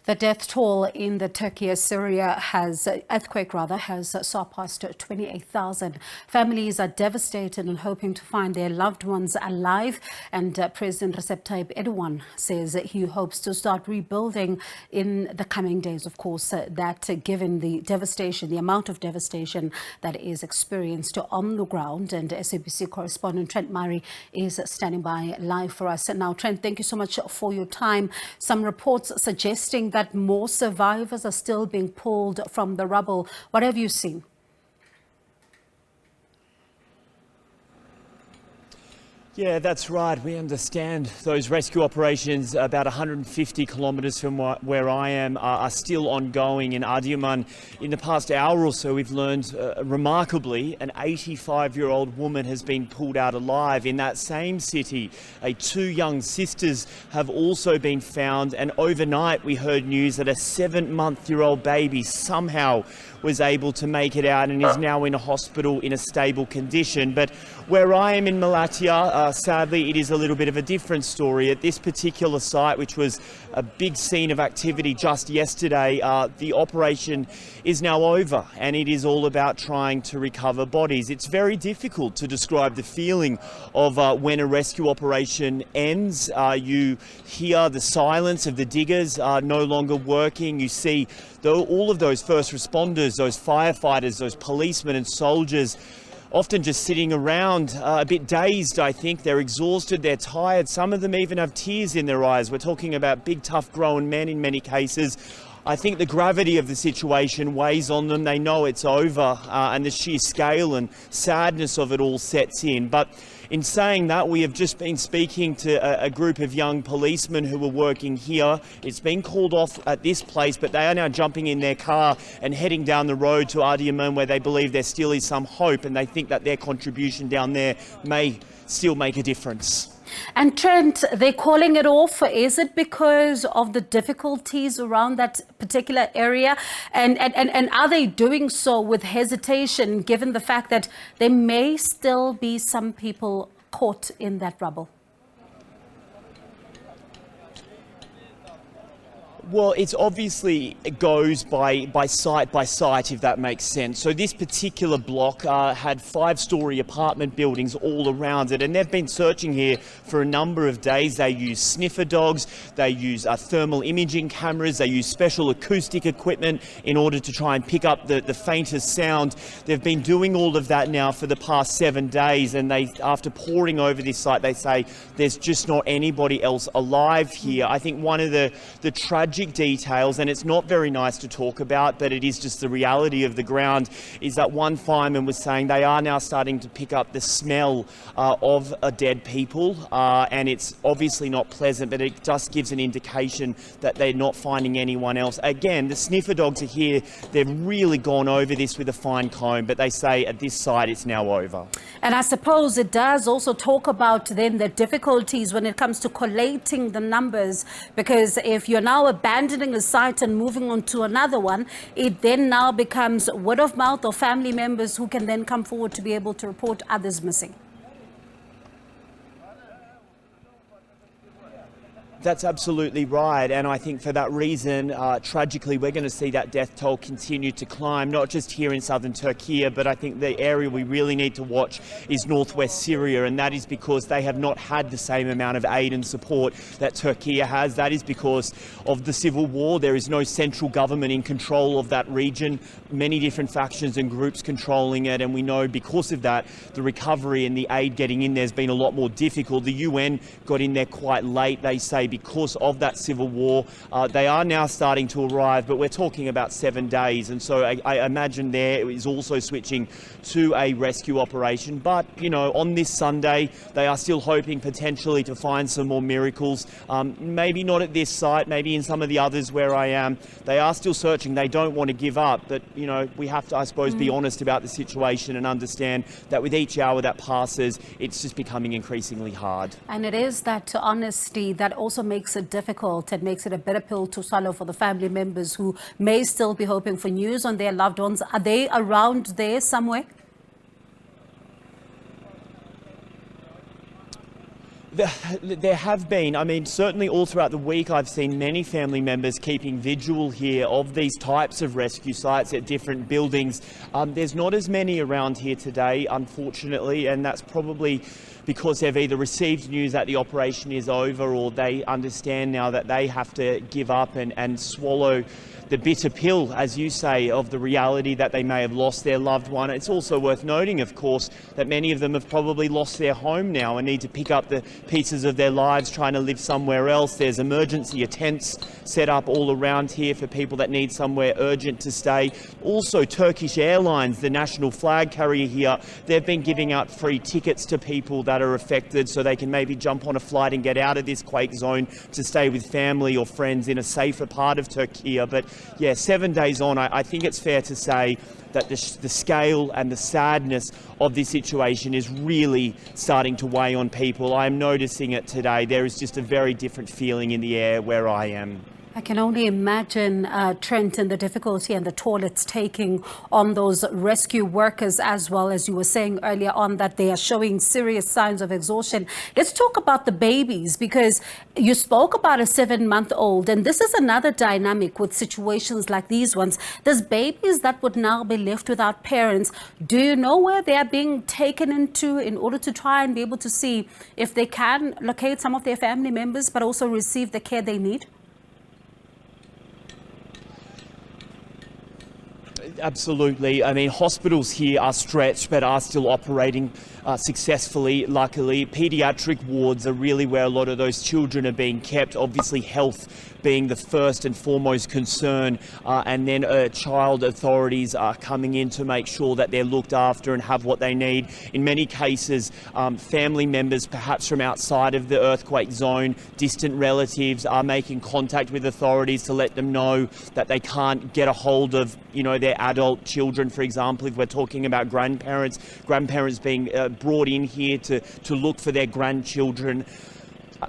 The death toll in the Turkiye-Syria earthquake has surpassed 28,000. Families are devastated and hoping to find their loved ones alive. And President Recep Tayyip Edogarn says he hopes to start rebuilding in the coming days. Of course, that given the devastation, the amount of devastation that is experienced on the ground. And SABC correspondent Trent is standing by live for us. And now, Trent, thank you so much for your time. Some reports suggesting that more survivors are still being pulled from the rubble. What have you seen? Yeah, that's right. We understand those rescue operations about 150 kilometres from where I am are still ongoing in Adıyaman. In the past hour or so, we've learned remarkably an 85-year-old woman has been pulled out alive. In that same city, two young sisters have also been found, and overnight we heard news that a 7-month-old baby somehow was able to make it out and is now in a hospital in a stable condition. But where I am in Malatya, sadly, it is a little bit of a different story. At this particular site, which was a big scene of activity just yesterday, the operation is now over, and it is all about trying to recover bodies. It's very difficult to describe the feeling of when a rescue operation ends. You hear the silence of the diggers no longer working. You see all of those first responders, those firefighters, those policemen and soldiers often just sitting around a bit dazed. I think they're exhausted, they're tired. Some of them even have tears in their eyes. We're talking about big, tough, grown men in many cases. I think the gravity of the situation weighs on them. They know it's over, and the sheer scale and sadness of it all sets in. But in saying that, we have just been speaking to a group of young policemen who were working here. It's been called off at this place, but they are now jumping in their car and heading down the road to Adıyaman, where they believe there still is some hope, and they think that their contribution down there may still make a difference. And Trent, they're calling it off. Is it because of the difficulties around that particular area? And are they doing so with hesitation, given the fact that there may still be some people caught in that rubble? Well, it goes by site, if that makes sense. So this particular block had 5-story apartment buildings all around it, and they've been searching here for a number of days. They use sniffer dogs, they use thermal imaging cameras, they use special acoustic equipment in order to try and pick up the faintest sound. They've been doing all of that now for the past 7 days, and after poring over this site, they say there's just not anybody else alive here. I think one of the tragic details, and it's not very nice to talk about, but it is just the reality of the ground, is that one fireman was saying they are now starting to pick up the smell of dead people, and it's obviously not pleasant, but it just gives an indication that they're not finding anyone else. Again, the sniffer dogs are here. They've really gone over this with a fine comb, but they say at this site it's now over. And I suppose it does also talk about then the difficulties when it comes to collating the numbers, because if you're now abandoning a site and moving on to another one, it then now becomes word of mouth or family members who can then come forward to be able to report others missing. That's absolutely right, and I think for that reason, tragically, we're going to see that death toll continue to climb, not just here in southern Turkey, but I think the area we really need to watch is northwest Syria, and that is because they have not had the same amount of aid and support that Turkey has. That is because of the civil war. There is no central government in control of that region, many different factions and groups controlling it, and we know because of that, the recovery and the aid getting in there has been a lot more difficult. The UN got in there quite late, they say, because of that civil war. They are now starting to arrive, but we're talking about 7 days. And so I imagine there is also switching to a rescue operation. But, you know, on this Sunday, they are still hoping potentially to find some more miracles. Maybe not at this site, maybe in some of the others where I am. They are still searching. They don't want to give up. But, you know, we have to, I suppose, be honest about the situation and understand that with each hour that passes, it's just becoming increasingly hard. And it is that honesty that also makes it difficult. It makes it a bitter pill to swallow for the family members who may still be hoping for news on their loved ones. Are they around there somewhere? There have been, I mean, certainly all throughout the week I've seen many family members keeping vigil here of these types of rescue sites at different buildings. There's not as many around here today, unfortunately, and that's probably because they've either received news that the operation is over or they understand now that they have to give up and swallow the bitter pill, as you say, of the reality that they may have lost their loved one. It's also worth noting, of course, that many of them have probably lost their home now and need to pick up the pieces of their lives trying to live somewhere else. There's emergency tents set up all around here for people that need somewhere urgent to stay. Also, Turkish Airlines, the national flag carrier here, they've been giving out free tickets to people that are affected so they can maybe jump on a flight and get out of this quake zone to stay with family or friends in a safer part of Turkey. But yeah, 7 days on, I think it's fair to say that the scale and the sadness of this situation is really starting to weigh on people. I am noticing it today. There is just a very different feeling in the air where I am. I can only imagine, Trent, and the difficulty and the toll it's taking on those rescue workers, as well as you were saying earlier on that they are showing serious signs of exhaustion. Let's talk about the babies, because you spoke about a 7-month-old, and this is another dynamic with situations like these ones. There's babies that would now be left without parents. Do you know where they are being taken into in order to try and be able to see if they can locate some of their family members, but also receive the care they need? Absolutely. I mean, hospitals here are stretched but are still operating successfully, luckily. Paediatric wards are really where a lot of those children are being kept. Obviously, health being the first and foremost concern, and then child authorities are coming in to make sure that they're looked after and have what they need. In many cases, family members, perhaps from outside of the earthquake zone, distant relatives, are making contact with authorities to let them know that they can't get a hold of, their adult children, for example. If we're talking about grandparents being brought in here to look for their grandchildren.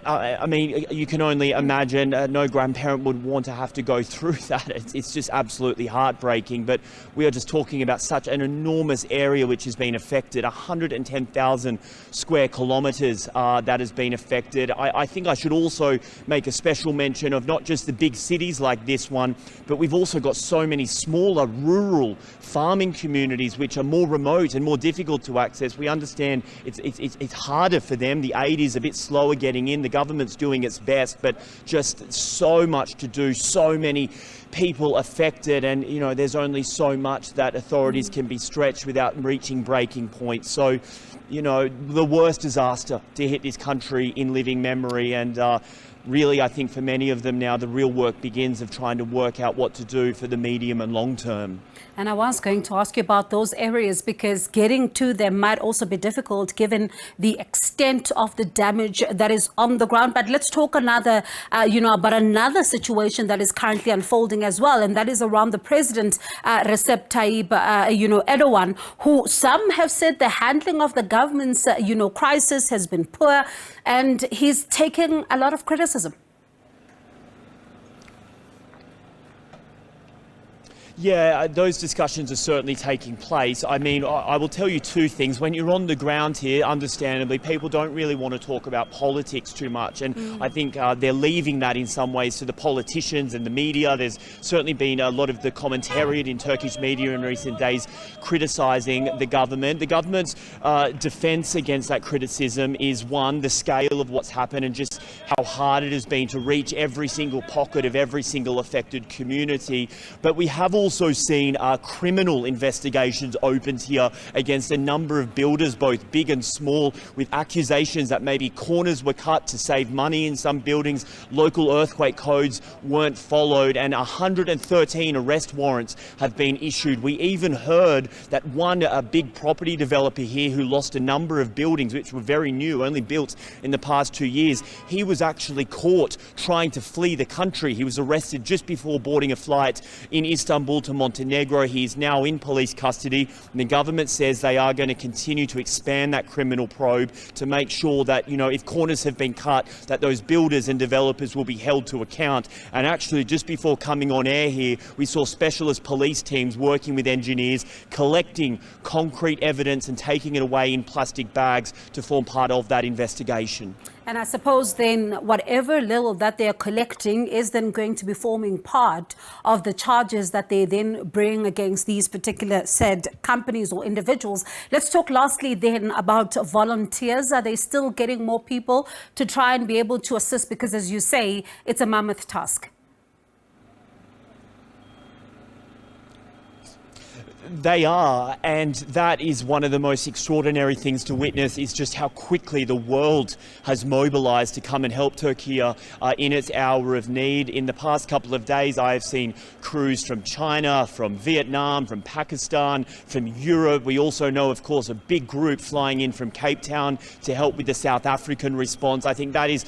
I mean, you can only imagine no grandparent would want to have to go through that. It's just absolutely heartbreaking. But we are just talking about such an enormous area which has been affected, 110,000 square kilometres that has been affected. I think I should also make a special mention of not just the big cities like this one, but we've also got so many smaller rural farming communities which are more remote and more difficult to access. We understand it's harder for them. The aid is a bit slower getting in. The government's doing its best, but just so much to do, so many people affected, and there's only so much that authorities can be stretched without reaching breaking points. So the worst disaster to hit this country in living memory, and really I think for many of them now the real work begins of trying to work out what to do for the medium and long term. And I was going to ask you about those areas, because getting to them might also be difficult given the extent of the damage that is on the ground. But let's talk about another situation that is currently unfolding as well, and that is around the president, Recep Tayyip Edogarn, who some have said the handling of the government's crisis has been poor, and he's taking a lot of criticism. Yeah, those discussions are certainly taking place. I mean, I will tell you two things. When you're on the ground here, understandably, people don't really want to talk about politics too much. And I think they're leaving that in some ways to the politicians and the media. There's certainly been a lot of the commentariat in Turkish media in recent days criticising the government. The government's defence against that criticism is, one, the scale of what's happened and just how hard it has been to reach every single pocket of every single affected community. But we have also seen criminal investigations opened here against a number of builders, both big and small, with accusations that maybe corners were cut to save money in some buildings, local earthquake codes weren't followed, and 113 arrest warrants have been issued. We even heard that a big property developer here who lost a number of buildings which were very new, only built in the past 2 years, he was actually caught trying to flee the country. He was arrested just before boarding a flight in Istanbul to Montenegro. He is now in police custody, and the government says they are going to continue to expand that criminal probe to make sure that, if corners have been cut, that those builders and developers will be held to account. And actually, just before coming on air here, we saw specialist police teams working with engineers, collecting concrete evidence and taking it away in plastic bags to form part of that investigation. And I suppose then whatever little that they're collecting is then going to be forming part of the charges that they then bring against these particular said companies or individuals. Let's talk lastly then about volunteers. Are they still getting more people to try and be able to assist? Because as you say, it's a mammoth task. They are, and that is one of the most extraordinary things to witness, is just how quickly the world has mobilised to come and help Turkey in its hour of need. In the past couple of days, I have seen crews from China, from Vietnam, from Pakistan, from Europe. We also know, of course, a big group flying in from Cape Town to help with the South African response. I think that is,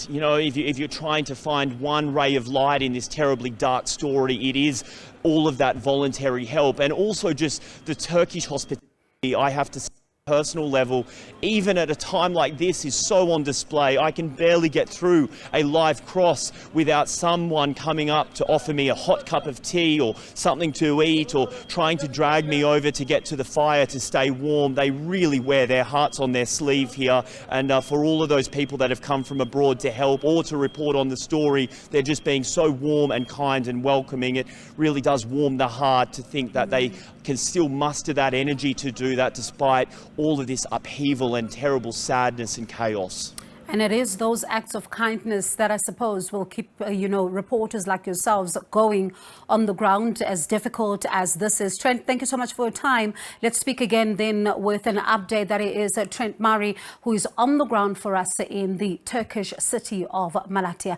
you know, if you're trying to find one ray of light in this terribly dark story, it is all of that voluntary help, and also just the Turkish hospitality, I have to say, personal level, even at a time like this, is so on display. I can barely get through a live cross without someone coming up to offer me a hot cup of tea or something to eat, or trying to drag me over to get to the fire to stay warm. They really wear their hearts on their sleeve here, and for all of those people that have come from abroad to help or to report on the story, they're just being so warm and kind and welcoming. It really does warm the heart to think that they can still muster that energy to do that despite all of this upheaval and terrible sadness and chaos. And it is those acts of kindness that I suppose will keep, reporters like yourselves going on the ground, as difficult as this is. Trent, thank you so much for your time. Let's speak again then with an update. That is Trent Murray, who is on the ground for us in the Turkish city of Malatya.